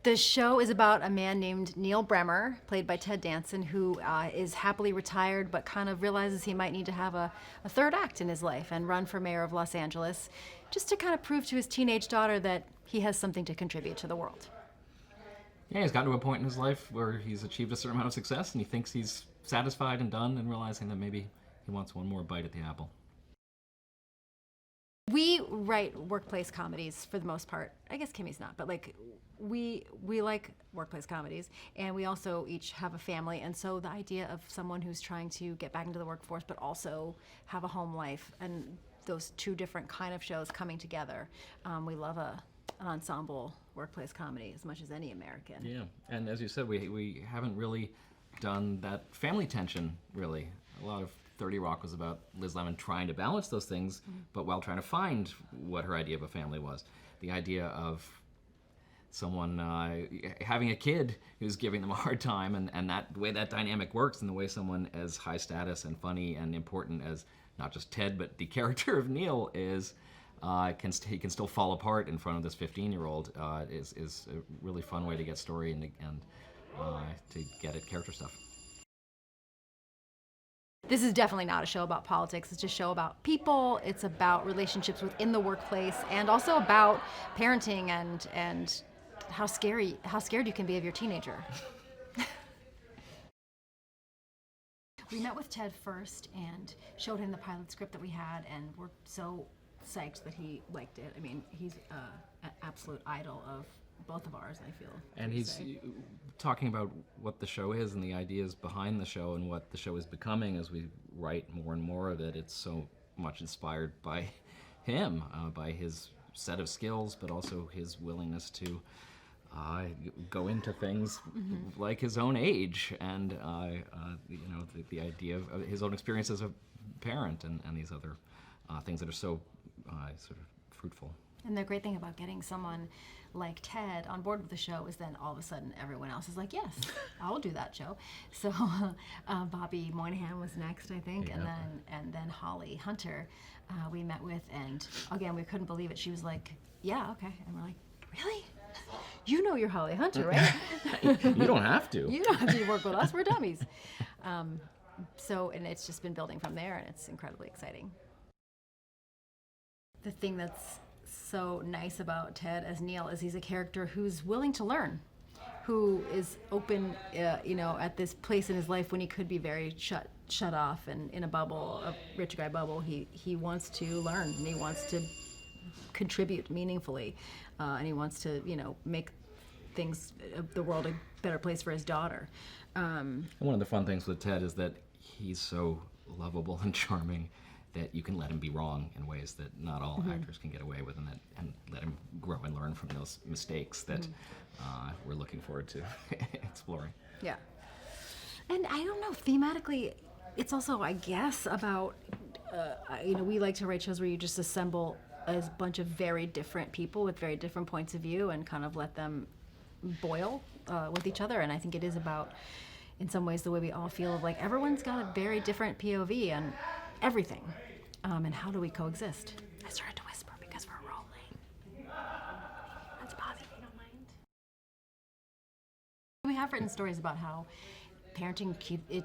The show is about a man named Neil Bremer, played by Ted Danson, who is happily retired but kind of realizes he might need to have a third act in his life and run for mayor of Los Angeles, just to kind of prove to his teenage daughter that he has something to contribute to the world. Yeah, he's gotten to a point in his life where he's achieved a certain amount of success and he thinks he's satisfied and done, and realizing that maybe he wants one more bite at the apple. We write workplace comedies for the most part. I guess Kimmy's not, but like we like workplace comedies, and we also each have a family, and so the idea of someone who's trying to get back into the workforce but also have a home life, and those two different kind of shows coming together, we love an ensemble workplace comedy as much as any American. Yeah, and as you said, we haven't really done that family tension, really. A lot of 30 Rock was about Liz Lemon trying to balance those things, but while trying to find what her idea of a family was. The idea of someone having a kid who's giving them a hard time, and that the way that dynamic works, and the way someone as high status and funny and important as not just Ted, but the character of Neil is, he can still fall apart in front of this 15-year-old, is a really fun way to get story and to get at character stuff. This is definitely not a show about politics. It's just a show about people. It's about relationships within the workplace, and also about parenting and how scared you can be of your teenager. We met with Ted first and showed him the pilot script that we had, and we're so psyched that he liked it. I mean, he's an absolute idol of both of ours, I feel. And he's talking about what the show is and the ideas behind the show and what the show is becoming as we write more and more of it. It's so much inspired by him, by his set of skills, but also his willingness to go into things like his own age, and the idea of his own experience as a parent, and these other things that are so sort of fruitful. And the great thing about getting someone like Ted on board with the show is then all of a sudden everyone else is like, yes, I'll do that show. So Bobby Moynihan was next, I think, Yeah. and then Holly Hunter we met with, and again, we couldn't believe it. She was like, yeah, okay. And we're like, really? You know you're Holly Hunter, right? You don't have to. You don't have to work with us. We're dummies. And it's just been building from there, and it's incredibly exciting. The thing that's so nice about Ted as Neil is he's a character who's willing to learn, who is open, at this place in his life when he could be very shut off and in a bubble, a rich guy bubble. He wants to learn, and he wants to contribute meaningfully, and he wants to, make the world a better place for his daughter. And one of the fun things with Ted is that he's so lovable and charming that you can let him be wrong in ways that not all actors can get away with, and let him grow and learn from those mistakes that we're looking forward to exploring. Yeah. And I don't know, thematically, it's also, I guess, about, we like to write shows where you just assemble a bunch of very different people with very different points of view and kind of let them boil with each other. And I think it is about, in some ways, the way we all feel of like everyone's got a very different POV and everything. And how do we coexist? I started to whisper because we're rolling. That's Bobby, if you don't mind. We have written stories about how parenting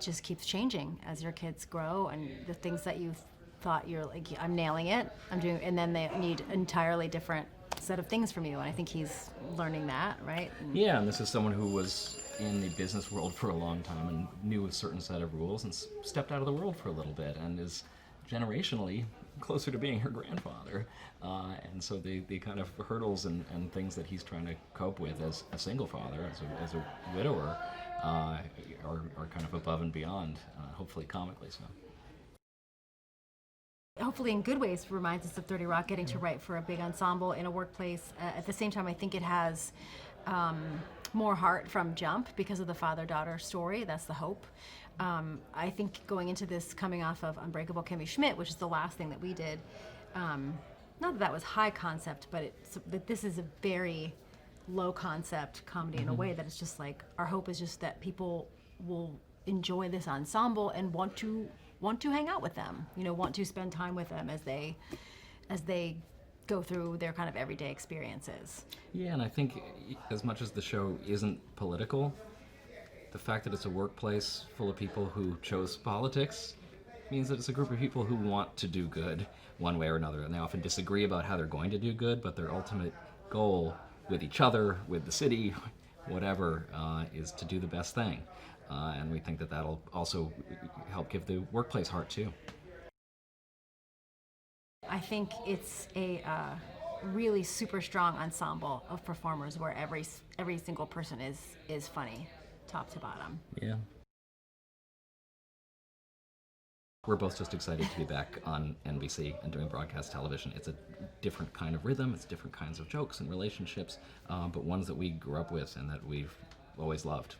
just keeps changing as your kids grow, and the things that you thought you're like, I'm nailing it, I'm doing, and then they need entirely different set of things from you. And I think he's learning that, right? Yeah, and this is someone who was in the business world for a long time and knew a certain set of rules and stepped out of the world for a little bit and is generationally closer to being her grandfather. And so the kind of hurdles and things that he's trying to cope with as a single father, as a widower, are kind of above and beyond, hopefully comically so. Hopefully in good ways reminds us of 30 Rock, getting to write for a big ensemble in a workplace. At the same time, I think it has more heart from jump because of the father-daughter story. That's the hope. I think going into this, coming off of Unbreakable Kimmy Schmidt, which is the last thing that we did, not that was high concept, but this is a very low concept comedy in a way that it's just like, our hope is just that people will enjoy this ensemble and want to hang out with them, want to spend time with them as they go through their kind of everyday experiences. Yeah, and I think as much as the show isn't political, the fact that it's a workplace full of people who chose politics means that it's a group of people who want to do good one way or another. And they often disagree about how they're going to do good, but their ultimate goal with each other, with the city, whatever, is to do the best thing. And we think that that'll also help give the workplace heart too. I think it's a really super strong ensemble of performers where every single person is funny, top to bottom. Yeah. We're both just excited to be back on NBC and doing broadcast television. It's a different kind of rhythm, it's different kinds of jokes and relationships, but ones that we grew up with and that we've always loved.